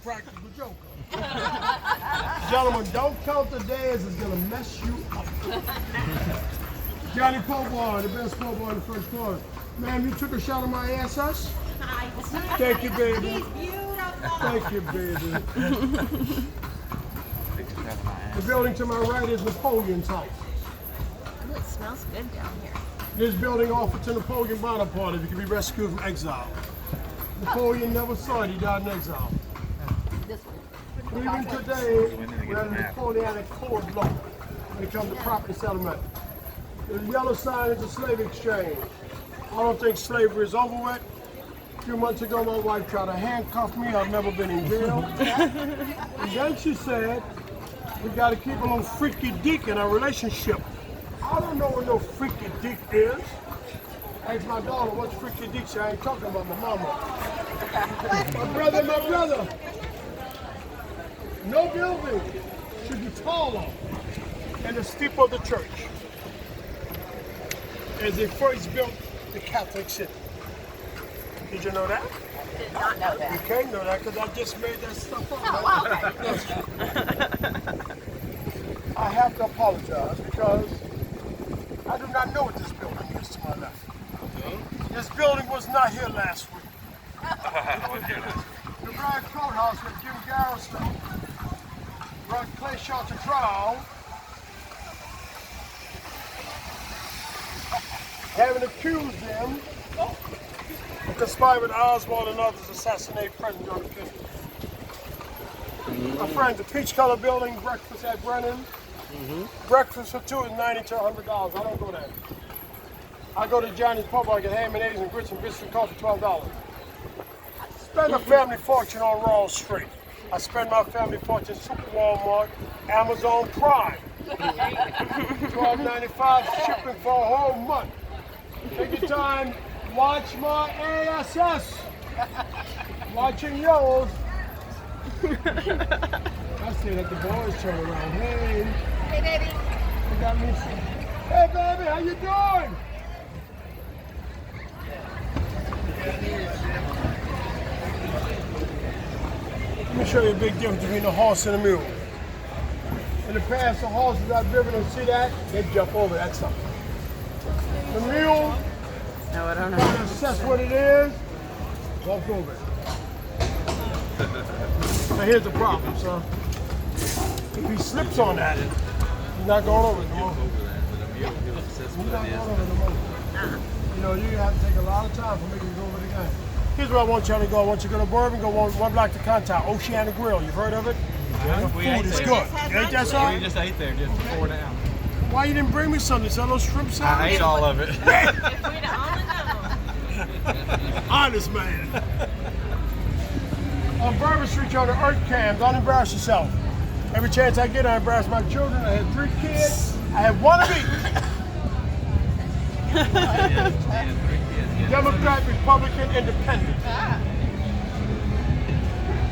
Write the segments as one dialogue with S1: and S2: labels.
S1: practical joker. Gentlemen, don't count the days. It's going to mess you up. Johnny Poboy, the best Poboy in the first quarter. Ma'am, you took a shot of my SS? Thank you, baby.
S2: He's beautiful.
S1: Thank you, baby. The building to my right is Napoleon's house.
S2: Ooh, it smells good down here.
S1: This building offered to Napoleon Bonaparte if he could be rescued from exile. Napoleon never saw it, he died in exile.
S2: This one.
S1: Even today, we're at a Napoleonic court law when it comes to property settlement. The yellow sign is a slave exchange. I don't think slavery is over with. A few months ago, my wife tried to handcuff me. I've never been in jail. And then she said, we got to keep a little freaky dick in our relationship. I don't know what no freaky dick is. Ask my daughter, what's freaky dick? She ain't talking about my mama. My brother. No building should be taller than the steeple of the church as they first built the Catholic city. Did you know that?
S2: I did not know that.
S1: You can't know that because I just made that stuff up.
S2: Oh, wow, okay.
S1: That's true. I have to apologize because I do not know what this building is to my left. This building was not here last week. The Bragg Courthouse with Jim Garrison brought Clay Shaw to trial, having accused him of conspiring with Oswald and others to assassinate President John F. My friends, the Peach Color Building, breakfast at Brennan. Breakfast for two is $90 to $100. I don't go there. I go to Johnny's Pub, I get ham and eggs and grits and biscuits and coffee, $12. Spend a family fortune on Wall Street. I spend my family fortune Super Walmart, Amazon Prime. $12.95 shipping for a whole month. Take your time, watch my ASS. Watching yours. I see that the boys turn around. Hey.
S2: Hey, baby.
S1: You got me some. Hey, baby, how you doing? Let me show you a big difference between a horse and a mule. In the past, the horses I've driven and see that, they jump over that something. The mule,
S3: No, I don't know.
S1: trying to assess what it is, walk over it. Now here's the problem, son. If he slips on that, he's not going over it no more. He's not going over it no more. You know, you have to take a lot of time for making it go over it again. Here's where I want y'all to go. I want you to go to Bourbon, go one block to Contown, Oceana Grill. You've heard of it? The food is good. You ain't that, son?
S4: We just ate there just before now.
S1: Why you didn't bring me something? Sell those shrimp
S4: I
S1: sandwiches?
S4: ate all of it.
S2: If we'd only known.
S1: Honest man. On Bourbon Street, you're on the Earth Cam. Don't embarrass yourself. Every chance I get, I embarrass my children. I had 3 kids. I have one of each. Democrat, Republican, Independent.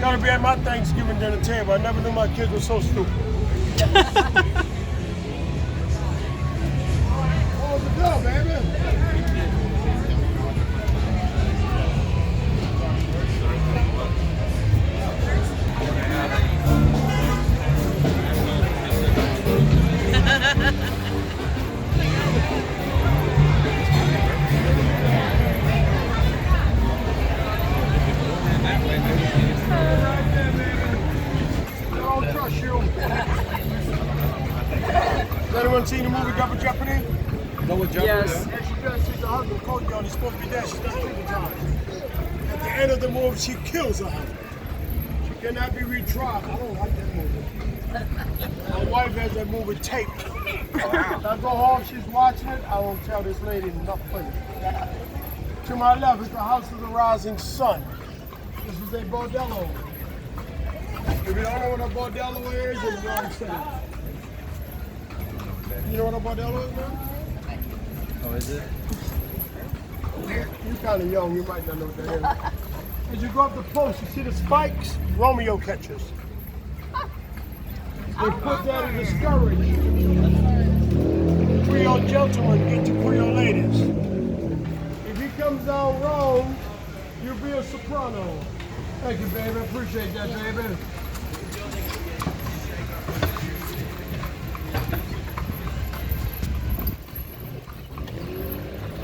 S1: Gotta be at my Thanksgiving dinner table. I never knew my kids were so stupid. Oh, the go, baby. Anyone seen the movie Double Jeopardy?
S4: Double Jeopardy.
S3: Yes.
S1: Yeah, she does. She's the husband, Coach Girl. He's supposed to be dead. She's done 3 times. At the end of the movie, she kills her husband. She cannot be retried. I don't like that movie. My wife has that movie taped. If I go home, she's watching it. I won't tell this lady nothing. To my left is the House of the Rising Sun. This is a bordello. If you don't know what a bordello is, you're wrong city. You know what a bordello is, man?
S4: Oh, is it?
S1: You're kind of young, you might not know what that is. As you go up the post, you see the spikes? Romeo catches. They put that to discourage Creole gentlemen into Creole ladies. If he comes down wrong, you'll be a soprano. Thank you, baby. I appreciate that, baby.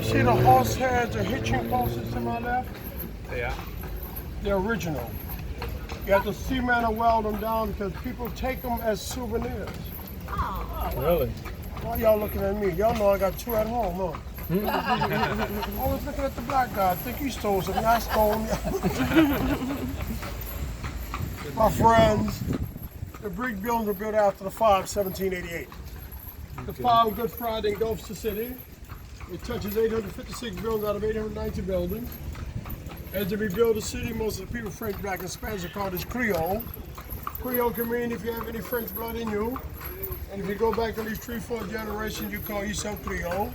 S1: See the horse heads or hitching posts to my left?
S4: Yeah.
S1: They're original. You have to cement or weld them down because people take them as souvenirs.
S4: Really?
S1: Why y'all looking at me? Y'all know I got 2 at home, huh? I was looking at the black guy. I think he stole something. I stole him. My friends, the brick buildings were built after the fire of 1788. The fire on Good Friday engulfs the city. It touches 856 buildings out of 890 buildings. As they rebuild the city, most of the people, French, Black, and Spanish, are called as Creole. Creole can mean if you have any French blood in you. And if you go back at least 3-4 generations, you call yourself Creole.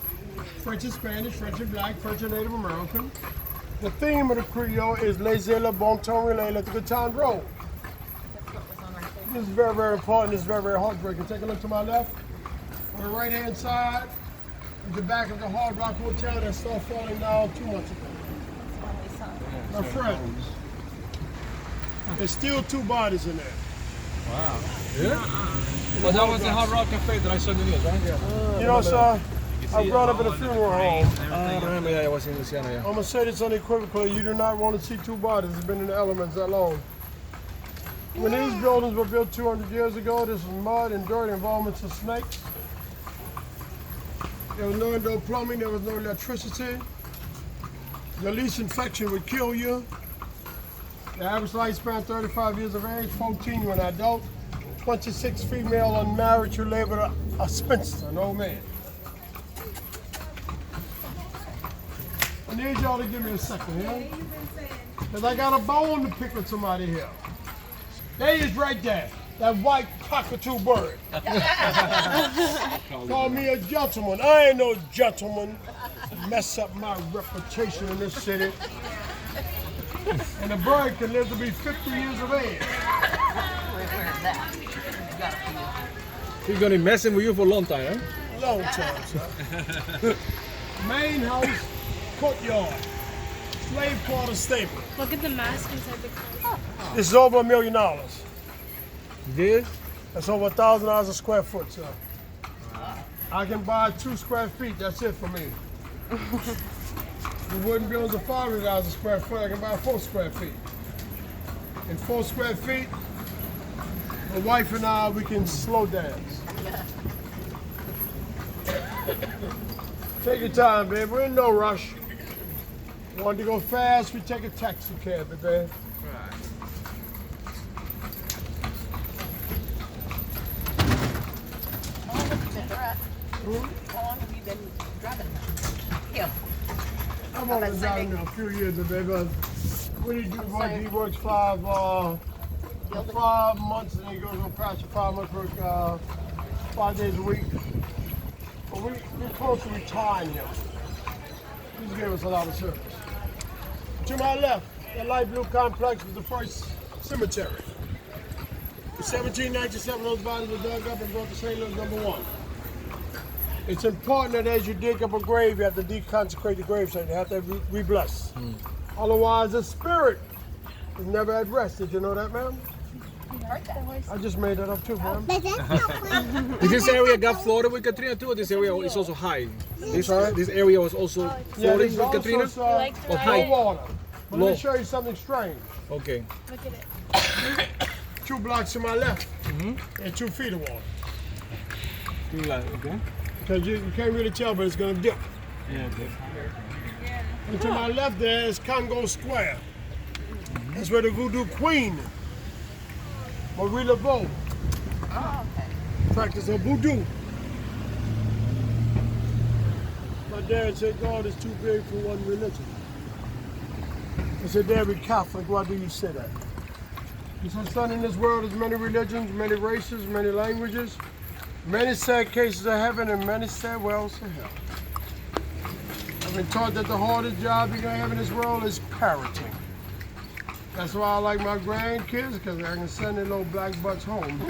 S1: French and Spanish, French and Black, French and Native American. The theme of the Creole is laissez le bon temps rouler, let the good times roll. This is very, very important. This is very, very heartbreaking. Take a look to my left. On the right-hand side is the back of the Hard Rock Hotel that started falling down 2 months ago. My friends, there's still 2 bodies in there.
S4: Wow. Yeah? Well, that was the Hard Rock Cafe that I saw in the news, right? Yeah.
S1: You know, sir, I brought up at a funeral home.
S4: I remember, yeah, I was in Louisiana, yeah.
S1: I'm going to say this unequivocally. You do not want to see 2 bodies. It's been in the elements that long. When these buildings were built 200 years ago, this was mud and dirt, involvements of snakes. There was no indoor plumbing. There was no electricity. The least infection would kill you. The average lifespan, 35 years of age, 14 when an adult, 26 female unmarried who labeled a spinster, an old man. I need y'all to give me a second here, because I got a bone to pick with somebody here. There he is right there, that white cockatoo bird. Call me a gentleman. I ain't no gentleman. Mess up my reputation in this city. And the bird can live to be 50 years of age.
S4: He's gonna be messing with you for a long time, huh?
S1: Long time, sir. Main house, courtyard, slave quarter stable.
S3: Look at the mask inside the car.
S1: This is over $1 million.
S4: This?
S1: That's over $1,000 a square foot, sir. I can buy 2 square feet. That's it for me. The wooden buildings are $500 a square foot. I can buy 4 square feet. In 4 square feet, my wife and I, we can slow dance. Take your time, babe. We're in no rush. Want to go fast? We take a taxi cab, baby.
S2: How long have you been driving? How long have you been driving him?
S1: I've only been driving a few years, baby. What do you do? Boy, he works 5 months and he goes on pasture 5 months work 5 days a week. But we're close to retiring him. He's gave us a lot of service. To my left, that light blue complex was the first cemetery. In 1797, those bodies were dug up and brought to St. Louis #1. It's important that as you dig up a grave, you have to deconsecrate the gravesite. You have to re-bless. Otherwise, the spirit is never at rest. Did you know that, ma'am? I just made that up too, ma'am.
S4: Is this area got flooded with Katrina too, or this area is also high? This area was also
S1: Yeah,
S4: flooded
S1: there's
S4: with
S1: also
S4: Katrina?
S1: some
S4: Or
S1: low
S4: high?
S1: water. But let
S4: Low.
S1: me show you something strange.
S4: Okay.
S3: Look at it.
S1: 2 blocks to my left, and 2 feet of water.
S4: Okay.
S1: Because you can't really tell, but it's going to dip.
S4: Yeah, okay.
S1: And to my left there is Congo Square. That's where the voodoo queen, Marie Laveau, practiced her voodoo. My dad said God is too big for one religion. I said, Dad, we're Catholic. Why do you say that? He said, son, in this world there's many religions, many races, many languages, many sad cases of heaven, and many sad wells of hell. I've been taught that the hardest job you're going to have in this world is parenting. That's why I like my grandkids, because I can send their little black butts home.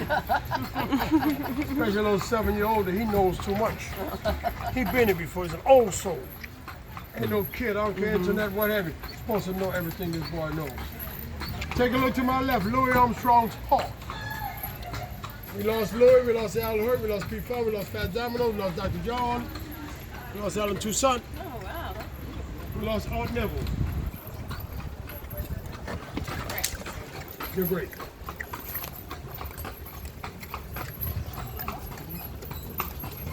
S1: Especially a little 7-year-old, he knows too much. He been here before, he's an old soul. Ain't no kid, I don't care, internet, what have you. Supposed to know everything this boy knows. Take a look to my left, Louis Armstrong's Park. We lost Louis, we lost Alan Hurt, we lost P4, we lost Fat Domino, we lost Dr. John, we lost Alan Toussaint,
S2: Oh, wow.
S1: we lost Art Neville. You're great.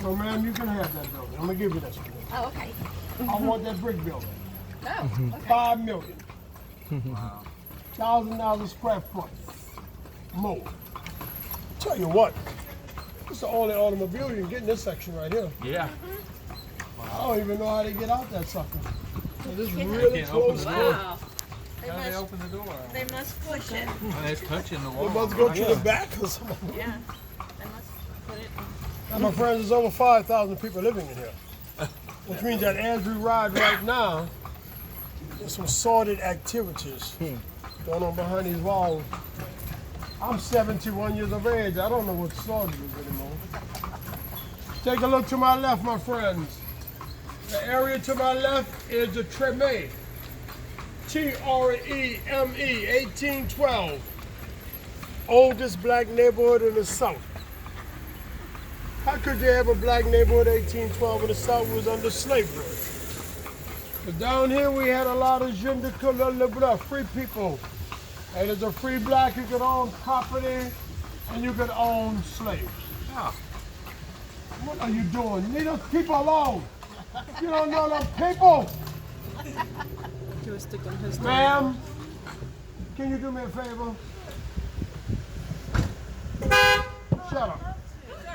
S1: Oh, ma'am, you can have that building. I'm going to give you this one.
S2: Oh, okay.
S1: I want that brick building.
S2: Oh, okay.
S1: $5 million. $1,000 a square foot. More. Tell you what, this is the only automobile you can get in this section right here.
S4: Yeah.
S1: I don't even know how to get out that sucker. So this is really close.
S2: Wow.
S4: How do they open the door?
S3: They must push it.
S4: Oh, it's touching the
S1: We
S4: wall.
S1: must go through the back or something.
S3: Yeah. They must put it.
S1: And my friends, there's over 5,000 people living in here. Which means that as we ride right now, there's some sordid activities going on behind these walls. I'm 71 years of age. I don't know what sordid is anymore. Take a look to my left, my friends. The area to my left is the Treme. T-R-E-M-E, 1812. Oldest black neighborhood in the South. How could you have a black neighborhood 1812 in the South? It was under slavery. But down here we had a lot of gens de couleur, free people. And as a free black, you could own property and you could own slaves.
S4: Ah.
S1: What are you doing? Leave those people alone. You don't know those people.
S3: Do a stick on his
S1: Ma'am, can you do me a favor? Shut up.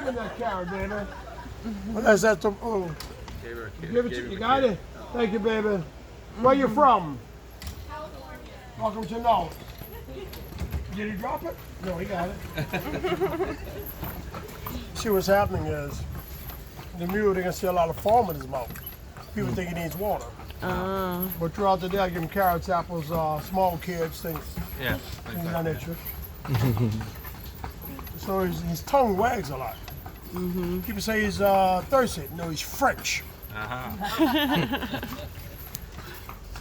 S1: Give me that carrot, baby. Well, that's the, oh.
S4: Gave her a kid.
S1: Give it to you. Got it? Thank you, baby. Where you from? California. Welcome to North. Did he drop it? No, he got it. See, what's happening is the mule, they can see a lot of foam in his mouth. People think he needs water. But throughout the day, I give him carrots, apples, small kids, things.
S4: Yeah.
S1: Things of that nature. So his tongue wags a lot. People say he's thirsty. No, he's French.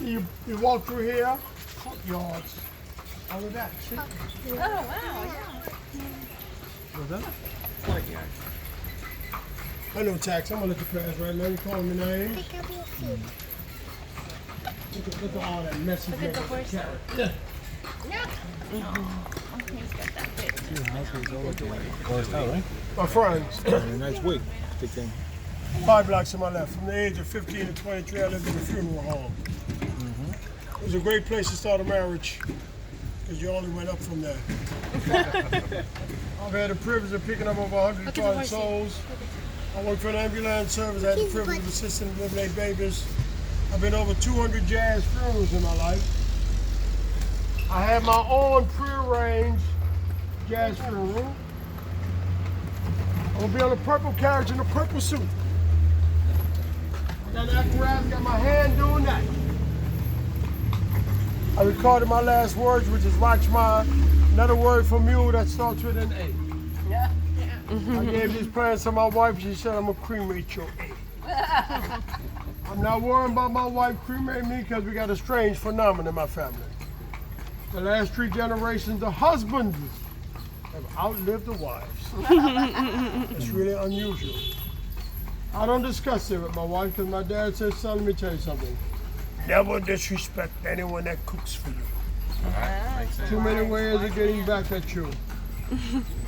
S1: You walk through here, courtyards, all of that. See?
S2: Oh, wow, yeah.
S1: What's that? I know tax. I'm gonna let you pass right now. You call me name. Look at all that messy carrot. Yeah. My friends.
S4: Nice week. Big thing.
S1: 5 blocks to my left. From the age of 15 to 23, I lived in a funeral home. It was a great place to start a marriage because you only went up from there. I've had the privilege of picking up over 100,000 souls. I worked for an ambulance service. I had the privilege of assisting and eliminate babies. I've been over 200 jazz funerals in my life. I have my own prearranged jazz funeral. I'm gonna be on a purple carriage in a purple suit. I got an apparatus, got my hand doing that. I recorded my last words, which is watch my, another word for mule that starts with an A.
S2: Yeah.
S1: I gave these plans to my wife. She said, I'm gonna cremate your A. I'm not worried about my wife cremating me because we got a strange phenomenon in my family. The last 3 generations, the husbands have outlived the wives. It's really unusual. I don't discuss it with my wife because my dad says, son, let me tell you something. Never disrespect anyone that cooks for you. Too many ways of getting back at you.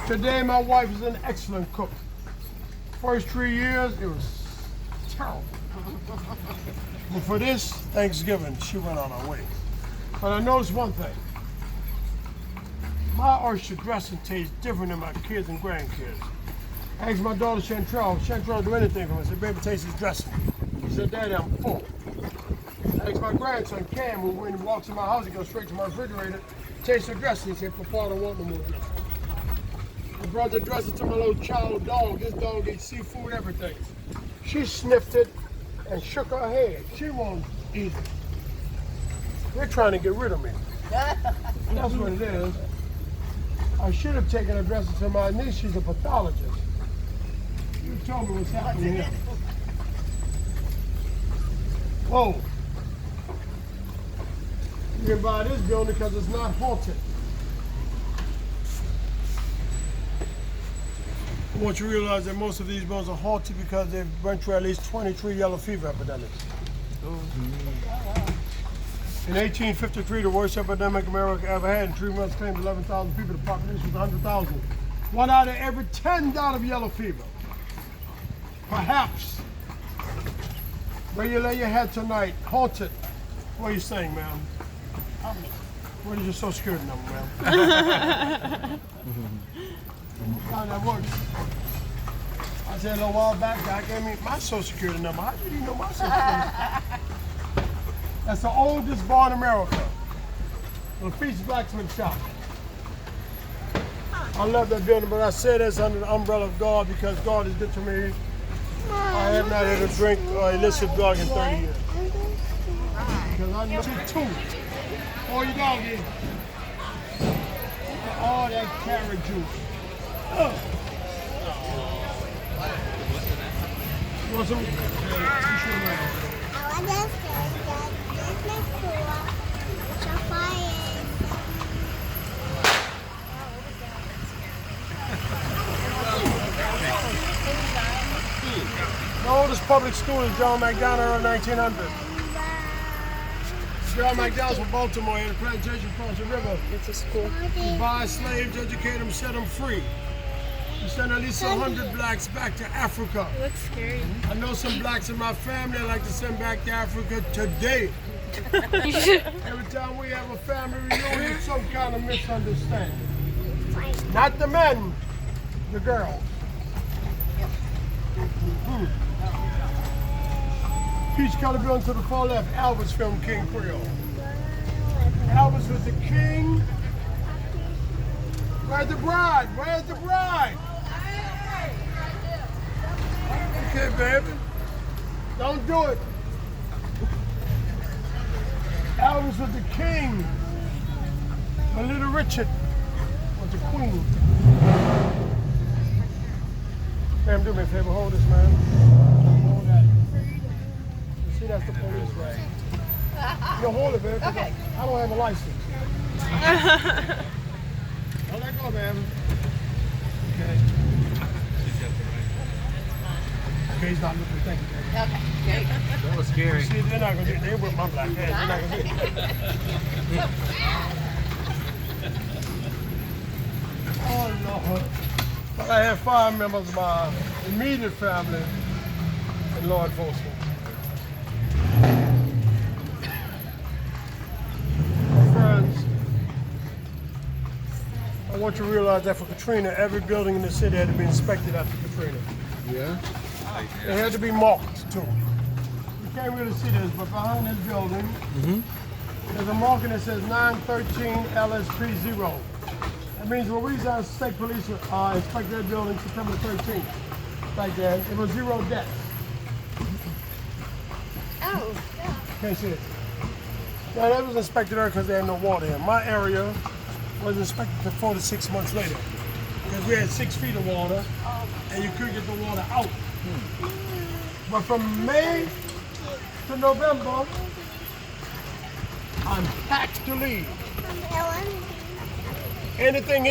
S1: Today, my wife is an excellent cook. First 3 years, it was terrible. But for this Thanksgiving, she went on her way. But I noticed one thing. My oyster dressing tastes different than my kids and grandkids. I asked my daughter Chantrell, Chantrell do anything for me. I said, baby, taste his dressing. She said, Daddy, I'm full. I asked my grandson Cam, who when he walks in my house, he goes straight to my refrigerator, taste the dressing. He said, Papa, I don't want no more dressing. I brought the dressing to my little child dog. This dog eats seafood, everything. She sniffed it and shook her head. She won't eat it. They're trying to get rid of me. That's what it is. I should have taken a dressing to my niece. She's a pathologist. You told me what's happening here. Whoa. You can buy this building because it's not haunted. I want you to realize that most of these bones are halted because they've went through at least 23 yellow fever epidemics. In 1853, the worst epidemic America ever had. In 3 months, claimed 11,000 people. The population was 100,000. 1 out of every 10 died of yellow fever. Perhaps. Where you lay your head tonight, haunted. What are you saying, ma'am? What is your social security number, ma'am? How that works? I said a little while back, I gave me my social security number. How did you know my social security number? That's the oldest bar in America. The Feast Blacksmith Shop. I love that building, but I say this under the umbrella of God because God is good to me. I have not had a drink or illicit drug in 30 years. Because I know two. All you dog is all that carrot juice. You want some? The oldest public school is John McDonald, early 1900. John McDonald's from Baltimore, in a plantation across the river.
S3: It's a school.
S1: You buy slaves, educate them, set them free. You send at least 100 blacks back to Africa.
S3: It looks scary.
S1: I know some blacks in my family I'd like to send back to Africa today. Every time we have a family reunion, some kind of misunderstanding. Not the men, the girls. Peach color building to the far left, Albert's film King Creole. Albert's was the king. Where's the bride? Where's the bride? Okay, baby. Don't do it. Albert's was the king. But little Richard was the queen. Ma'am, do me a favor, hold this, man. Hold that. You see, that's the police rag. You hold it, man, because I don't have a license. Don't let go, ma'am. Okay. Okay, he's not looking. Thank you, baby.
S2: Okay, great.
S4: That was scary.
S1: See, they're not going to do it. They whip my black head. They're not going to do it. Oh, Lord. But I have 5 members of my immediate family in law enforcement. My friends, I want you to realize that for Katrina, every building in the city had to be inspected after Katrina.
S4: Yeah?
S1: They had to be marked too. You can't really see this, but behind this building, there's a marking that says 913 LSP0. That means when Louisiana State Police inspected that building September 13th, back then, it was 0 deaths.
S2: Oh, yeah.
S1: Can't see it. Now that was inspected there because they had no water in. My area was inspected 4 to 6 months later because we had 6 feet of water and you couldn't get the water out. But from May to November, I'm packed to leave. Anything